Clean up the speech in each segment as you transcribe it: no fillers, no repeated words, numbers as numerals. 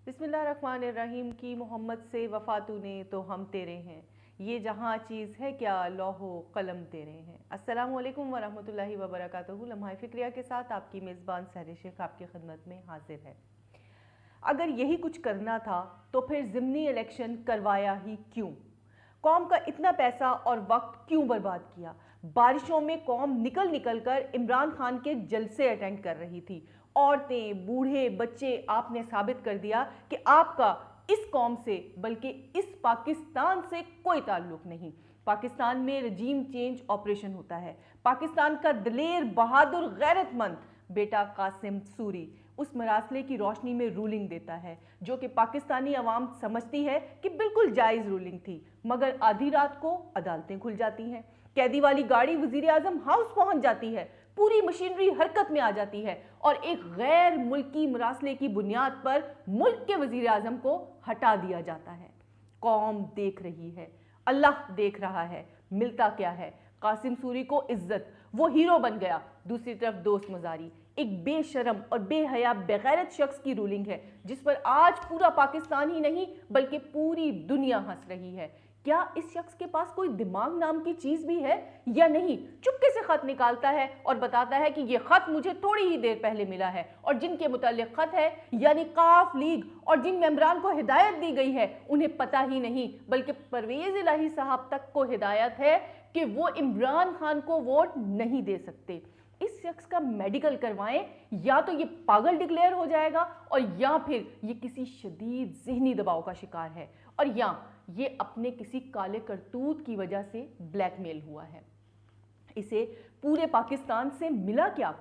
बिस्मिल्लाहिर्रहमानिर्रहीम की मोहम्मद से वफा तूने तो हम तेरे हैं, ये जहाँ चीज़ है क्या लौहो कलम तेरे हैं। अस्सलामु अलैकुम वरहमतुल्लाहि वबरकातुहू। लम्हा फिक्रिया के साथ आपकी मेज़बान सहर शेख आपकी खिदमत में हाजिर है। अगर यही कुछ करना था तो फिर ज़िमनी इलेक्शन करवाया ही क्यों? कौम का इतना पैसा और वक्त क्यों बर्बाद किया? बारिशों में कौम निकल निकल कर इमरान खान के जलसे अटेंड कर रही थी। औरतें, बूढ़े, बच्चे, आपने साबित कर दिया कि आपका इस कौम से बल्कि इस पाकिस्तान से कोई ताल्लुक नहीं। पाकिस्तान में रजीम चेंज ऑपरेशन होता है। पाकिस्तान का दलेर, बहादुर, गैरतमंद बेटा कासिम सूरी उस मरासले की रोशनी में रूलिंग देता है जो कि पाकिस्तानी अवाम समझती है कि बिल्कुल जायज़ रूलिंग थी, मगर आधी रात को अदालतें खुल जाती हैं, कैदी वाली गाड़ी वज़ीर आज़म हाउस पहुंच जाती है, पूरी मशीनरी हरकत में आ जाती है और एक गैर मुल्की मरासले की बुनियाद पर मुल्क के वज़ीर आज़म को हटा दिया जाता है। कौम देख रही है, अल्लाह देख रहा है, मिलता क्या है? कासिम सूरी को इज्जत, वो हीरो बन गया। दूसरी तरफ दोस्त मजारी, एक बेशरम और बेहया बेगैरत शख्स की रूलिंग है जिस पर आज पूरा पाकिस्तान ही नहीं बल्कि पूरी दुनिया हंस रही है। क्या इस शख्स के पास कोई दिमाग नाम की चीज भी है या नहीं? चुपके से खत निकालता है और बताता है कि यह खत मुझे थोड़ी ही देर पहले मिला है और जिनके मुतालिक खत है यानी काफ लीग और जिन मेंबरान को हिदायत दी गई है उन्हें पता ही नहीं बल्कि परवेज इलाही साहब तक को हिदायत है कि वो इमरान खान को वोट नहीं दे सकते। इस शख्स का मेडिकल करवाएं, या तो ये पागल डिक्लेयर हो जाएगा और या फिर ये किसी शदीद ज़हनी दबाव का शिकार है और या ये अपने किसी काले करतूत की वजह से ब्लैकमेल हुआ है। इसे पूरे पाकिस्तान से मिला क्या?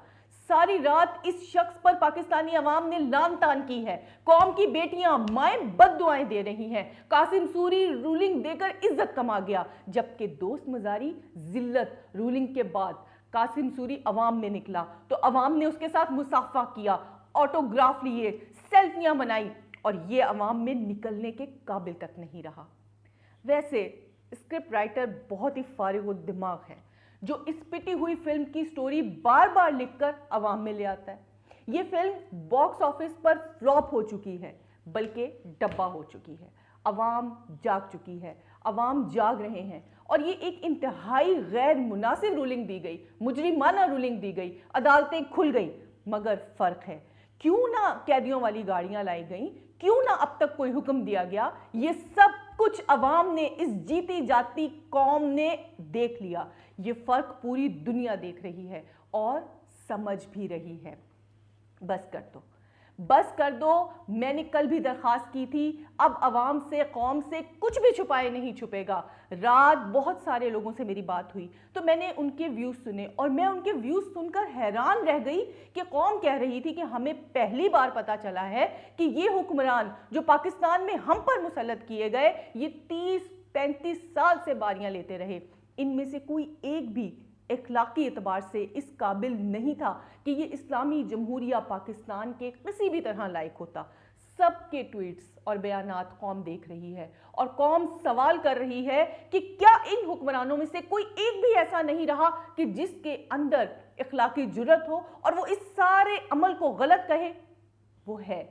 सारी रात इस शख्स पर पाकिस्तानी अवाम ने लान तान की है। कौम की बेटियां, माएं बद्दुआएं दे रही हैं। कासिम सूरी रूलिंग देकर इज्जत कमा गया, जबकि दोस्त मजारी जिल्लत। रूलिंग के बाद कासिम सूरी अवाम में निकला तो अवाम ने उसके साथ मुसाफा किया, ऑटोग्राफ लिए, सेल्फियां बनाई और ये अवाम में निकलने के काबिल तक नहीं रहा। वैसे स्क्रिप्ट राइटर बहुत ही फारिग दिमाग है जो इस पिटी हुई फिल्म की स्टोरी बार बार लिखकर अवाम में ले आता है। ये फिल्म बॉक्स ऑफिस पर फ्लॉप हो चुकी है बल्कि डब्बा हो चुकी है। अवाम जाग चुकी है, अवाम जाग रहे हैं और ये एक इंतहाई गैर मुनासिब रूलिंग दी गई, मुजरिमाना रूलिंग दी गई, अदालतें खुल गई। मगर फर्क है, क्यों ना कैदियों वाली गाड़ियां लाई गई, क्यों ना अब तक कोई हुक्म दिया गया, ये सब कुछ अवाम ने, इस जीती जाती कौम ने देख लिया। ये फर्क पूरी दुनिया देख रही है और समझ भी रही है। बस कर दो, बस कर दो। मैंने कल भी दरखास्त की थी, अब अवाम से, कौम से कुछ भी छुपाए नहीं छुपेगा। रात बहुत सारे लोगों से मेरी बात हुई तो मैंने उनके व्यूज़ सुने और मैं उनके व्यूज़ सुनकर हैरान रह गई कि कौम कह रही थी कि हमें पहली बार पता चला है कि ये हुक्मरान जो पाकिस्तान में हम पर मुसल्लत किए गए, ये 30-35 साल से बारियां लेते रहे। इनमें से कोई एक भी इखलाकी एतबार से इस काबिल नहीं था कि ये इस्लामी जमहूरिया पाकिस्तान के किसी भी तरह लायक होता। सबके ट्वीट्स और बयानात कौम देख रही है और कौम सवाल कर रही है कि क्या इन हुक्मरानों में से कोई एक भी ऐसा नहीं रहा कि जिसके अंदर इखलाकी जुर्रत हो और वो इस सारे अमल को गलत कहे? वो है,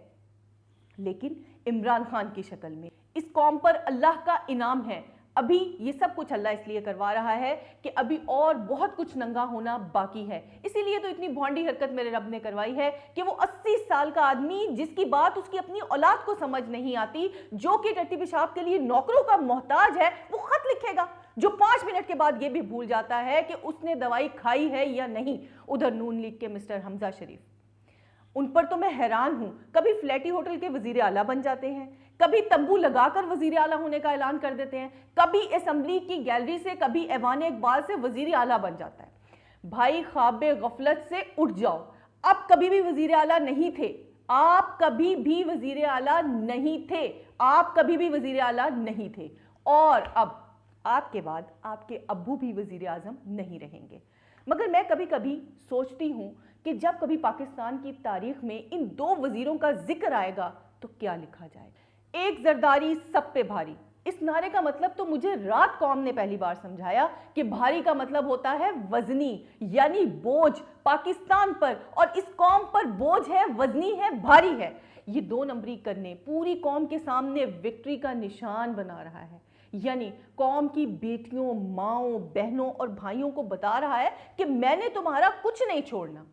लेकिन इमरान खान की शक्ल में। इस कौम पर अल्लाह का इनाम है। अभी ये सब कुछ अल्लाह इसलिए करवा रहा है कि अभी और बहुत कुछ नंगा होना बाकी है। इसीलिए तो इतनी भौंडी हरकत मेरे रब ने करवाई है कि वो 80 साल का आदमी जिसकी बात उसकी अपनी औलाद को समझ नहीं आती, जो कि टट्टी पेशाब के लिए नौकरों का मोहताज है, वो खत लिखेगा जो 5 मिनट के बाद ये भी भूल जाता है कि उसने दवाई खाई है या नहीं। उधर नून लीग के मिस्टर हमजा शरीफ, उन पर तो मैं हैरान हूं। कभी फ्लैटी होटल के वजीर आला बन जाते हैं, कभी तंबू लगाकर वजीर आला होने का ऐलान कर देते हैं, कभी असेंबली की गैलरी से, कभी ऐवान इकबाल से वजीर आला बन जाता है। भाई ख्वाबे गफलत से उठ जाओ, अब कभी भी वजीर आला नहीं थे। आप कभी भी वजीर आला नहीं थे, आप कभी भी वजीर आला नहीं थे और अब आपके बाद आपके अब्बू भी वजीर आजम नहीं रहेंगे। मगर मैं कभी कभी सोचती हूँ कि जब कभी पाकिस्तान की तारीख में इन दो वजीरों का जिक्र आएगा तो क्या लिखा जाएगा। एक जरदारी सब पे भारी, اس نعرے کا مطلب تو مجھے رات قوم نے پہلی بار سمجھایا کہ بھاری کا مطلب ہوتا ہے وزنی، یعنی بوجھ پاکستان پر، اور اس قوم پر بوجھ ہے، وزنی ہے، بھاری ہے۔ یہ 2 نمبری کرنے پوری قوم کے سامنے وکٹری کا نشان بنا رہا ہے، یعنی قوم کی بیٹیوں، ماؤں، بہنوں اور بھائیوں کو بتا رہا ہے کہ میں نے تمہارا کچھ نہیں چھوڑنا۔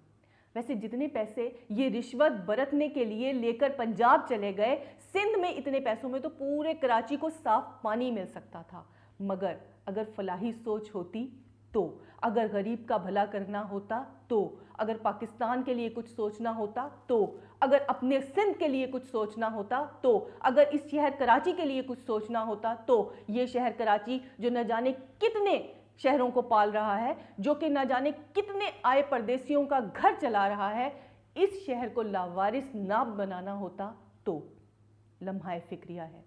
ویسے جتنے پیسے یہ رشوت برتنے کے لیے لے کر پنجاب چلے گئے، سندھ میں اتنے پیسوں میں تو پورے کراچی کو صاف پانی مل سکتا تھا۔ مگر اگر فلاحی سوچ ہوتی تو، اگر غریب کا بھلا کرنا ہوتا تو، اگر پاکستان کے لیے کچھ سوچنا ہوتا تو، اگر اپنے سندھ کے لیے کچھ سوچنا ہوتا تو، اگر اس شہر کراچی کے لیے کچھ سوچنا ہوتا تو، یہ شہر کراچی جو نہ جانے کتنے شہروں کو پال رہا ہے، جو کہ نہ جانے کتنے آئے پردیسیوں کا گھر چلا رہا ہے، اس شہر کو لاوارث نہ بنانا ہوتا تو۔ لمحہ فکریہ ہے،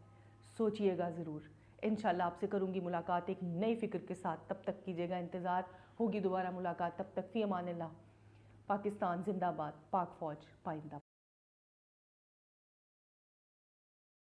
سوچئے گا ضرور۔ انشاءاللہ آپ سے کروں گی ملاقات ایک نئی فکر کے ساتھ، تب تک کیجئے گا انتظار، ہوگی دوبارہ ملاقات، تب تک فی امان اللہ۔ پاکستان زندہ باد، پاک فوج پائندہ۔